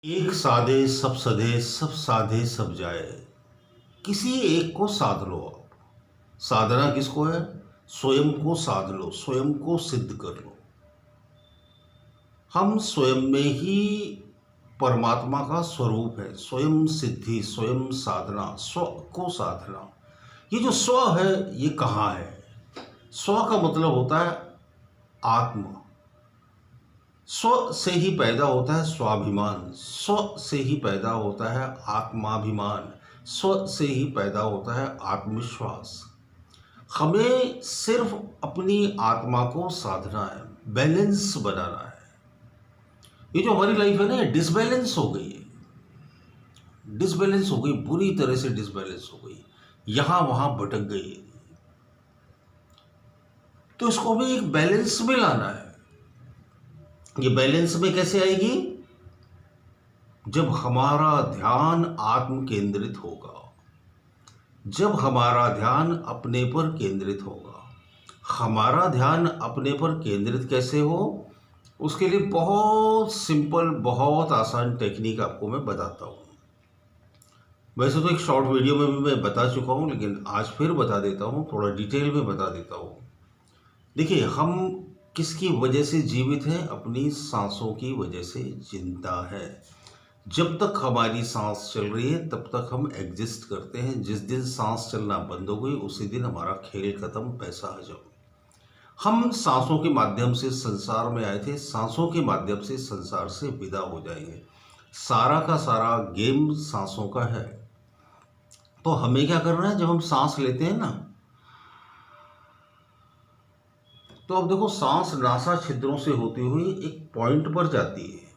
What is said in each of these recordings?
एक साधे सब सधे, सब साधे सब जाए। किसी एक को साध लो आप। साधना किसको है? स्वयं को साध लो, स्वयं को सिद्ध कर लो। हम स्वयं में ही परमात्मा का स्वरूप है। स्वयं सिद्धि, स्वयं साधना, स्व को साधना। ये जो स्व है ये कहाँ है? स्व का मतलब होता है आत्मा। स्व से ही पैदा होता है स्वाभिमान, स्व से ही पैदा होता है आत्माभिमान, स्व से ही पैदा होता है आत्मविश्वास। हमें सिर्फ अपनी आत्मा को साधना है, बैलेंस बनाना है। ये जो हमारी लाइफ है ना, डिसबैलेंस हो गई है, डिसबैलेंस हो गई, बुरी तरह से डिसबैलेंस हो गई, यहां वहां भटक गई है। तो इसको हमें एक बैलेंस में लाना है। ये बैलेंस में कैसे आएगी? जब हमारा ध्यान आत्म केंद्रित होगा, जब हमारा ध्यान अपने पर केंद्रित होगा। हमारा ध्यान अपने पर केंद्रित कैसे हो, उसके लिए बहुत सिंपल, बहुत आसान टेक्निक आपको मैं बताता हूँ। वैसे तो एक शॉर्ट वीडियो में भी मैं बता चुका हूँ, लेकिन आज फिर बता देता हूँ, थोड़ा डिटेल में बता देता हूँ। देखिए, हम किसकी वजह से जीवित हैं? अपनी सांसों की वजह से जिंदा है। जब तक हमारी सांस चल रही है तब तक हम एग्जिस्ट करते हैं। जिस दिन सांस चलना बंद हो गई उसी दिन हमारा खेल खत्म, पैसा हजम। हम सांसों के माध्यम से संसार में आए थे, सांसों के माध्यम से संसार से विदा हो जाएंगे। सारा का सारा गेम सांसों का है। तो हमें क्या करना है? जब हम सांस लेते हैं ना, तो अब देखो, सांस नासा छिद्रों से होती हुई एक पॉइंट पर जाती है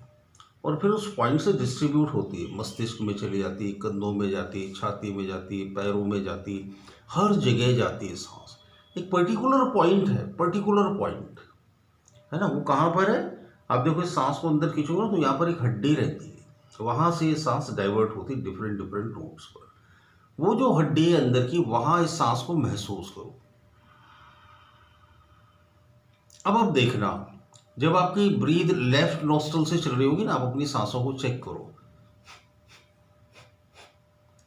और फिर उस पॉइंट से डिस्ट्रीब्यूट होती है। मस्तिष्क में चली जाती है, कंधों में जाती है, छाती में जाती है, पैरों में जाती है, हर जगह जाती है सांस। एक पर्टिकुलर पॉइंट है, पर्टिकुलर पॉइंट है ना। वो कहाँ पर है? आप देखो, सांस को अंदर खींचोगे तो यहाँ पर एक हड्डी रहती है, तो वहाँ से ये सांस डाइवर्ट होती है डिफरेंट डिफरेंट रूट्स पर। वो जो हड्डी है अंदर की, वहाँ इस सांस को महसूस करो। अब आप देखना, जब आपकी ब्रीद लेफ्ट नोस्ट्रल से चल रही होगी ना, आप अपनी सांसों को चेक करो।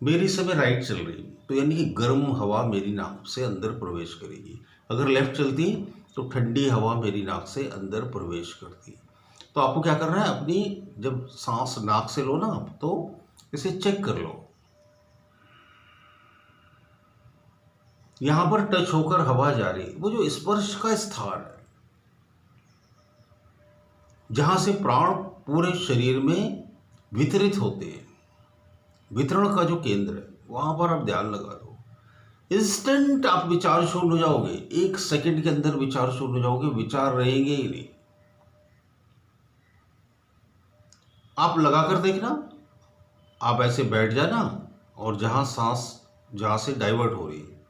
मेरी इस समय राइट चल रही, तो यानी कि गर्म हवा मेरी नाक से अंदर प्रवेश करेगी। अगर लेफ्ट चलती तो ठंडी हवा मेरी नाक से अंदर प्रवेश करती। तो आपको क्या करना है? अपनी जब सांस नाक से लो ना, तो इसे चेक कर लो। यहां पर टच होकर हवा जा रही, वो जो स्पर्श का स्थान है, जहां से प्राण पूरे शरीर में वितरित होते हैं, वितरण का जो केंद्र है, वहां पर आप ध्यान लगा दो। इंस्टेंट आप विचार शून्य हो जाओगे। 1 सेकंड के अंदर विचार शून्य हो जाओगे, विचार रहेंगे ही नहीं। आप लगाकर देखना, आप ऐसे बैठ जाना और जहां सांस, जहां से डाइवर्ट हो रही है,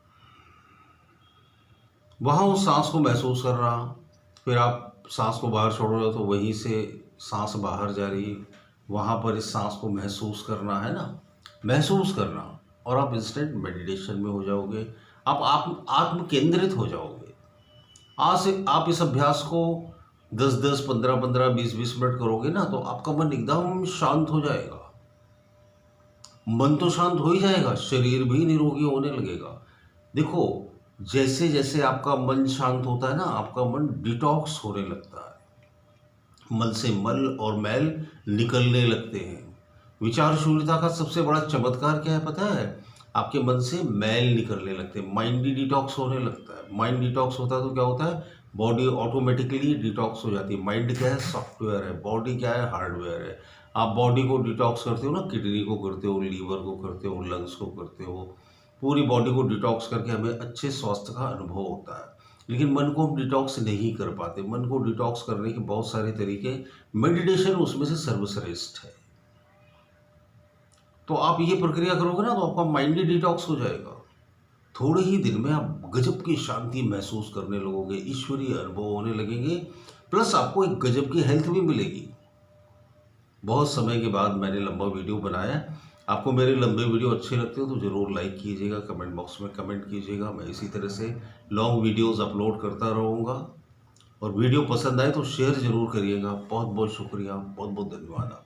वहां उस सांस को महसूस कर रहा। फिर आप सांस को बाहर छोड़ोगे तो वहीं से सांस बाहर जा रही है, वहाँ पर इस सांस को महसूस करना है ना, महसूस करना। और आप इंस्टेंट मेडिटेशन में हो जाओगे, आप आत्म केंद्रित हो जाओगे। आज से आप इस अभ्यास को 10-10, 15-15, 20-20 मिनट करोगे ना, तो आपका मन एकदम शांत हो जाएगा। मन तो शांत हो ही जाएगा, शरीर भी निरोगी होने लगेगा। देखो, जैसे जैसे आपका मन शांत होता है ना, आपका मन डिटॉक्स होने लगता है। मन से मल और मैल निकलने लगते हैं। विचार शून्यता का सबसे बड़ा चमत्कार क्या है पता है? आपके मन से मैल निकलने लगते हैं, माइंड डिटॉक्स होने लगता है। माइंड डिटॉक्स होता है तो क्या होता है? बॉडी ऑटोमेटिकली डिटॉक्स हो जाती है। माइंड क्या है? सॉफ्टवेयर है। बॉडी क्या है? हार्डवेयर है। आप बॉडी को डिटॉक्स करते हो ना, किडनी को करते हो, लीवर को करते हो, लंग्स को करते हो, पूरी बॉडी को डिटॉक्स करके हमें अच्छे स्वास्थ्य का अनुभव होता है। लेकिन मन को हम डिटॉक्स नहीं कर पाते। मन को डिटॉक्स करने के बहुत सारे तरीके, मेडिटेशन उसमें से सर्वश्रेष्ठ है। तो आप ये प्रक्रिया करोगे ना, तो आपका माइंड ही डिटॉक्स हो जाएगा। थोड़े ही दिन में आप गजब की शांति महसूस करने लगोगे, ईश्वरीय अनुभव होने लगेंगे, प्लस आपको एक गजब की हेल्थ भी मिलेगी। बहुत समय के बाद मैंने लंबा वीडियो बनाया। आपको मेरे लंबे वीडियो अच्छे लगते हो तो ज़रूर लाइक कीजिएगा, कमेंट बॉक्स में कमेंट कीजिएगा। मैं इसी तरह से लॉन्ग वीडियोस अपलोड करता रहूँगा। और वीडियो पसंद आए तो शेयर ज़रूर करिएगा। बहुत बहुत शुक्रिया, बहुत बहुत धन्यवाद।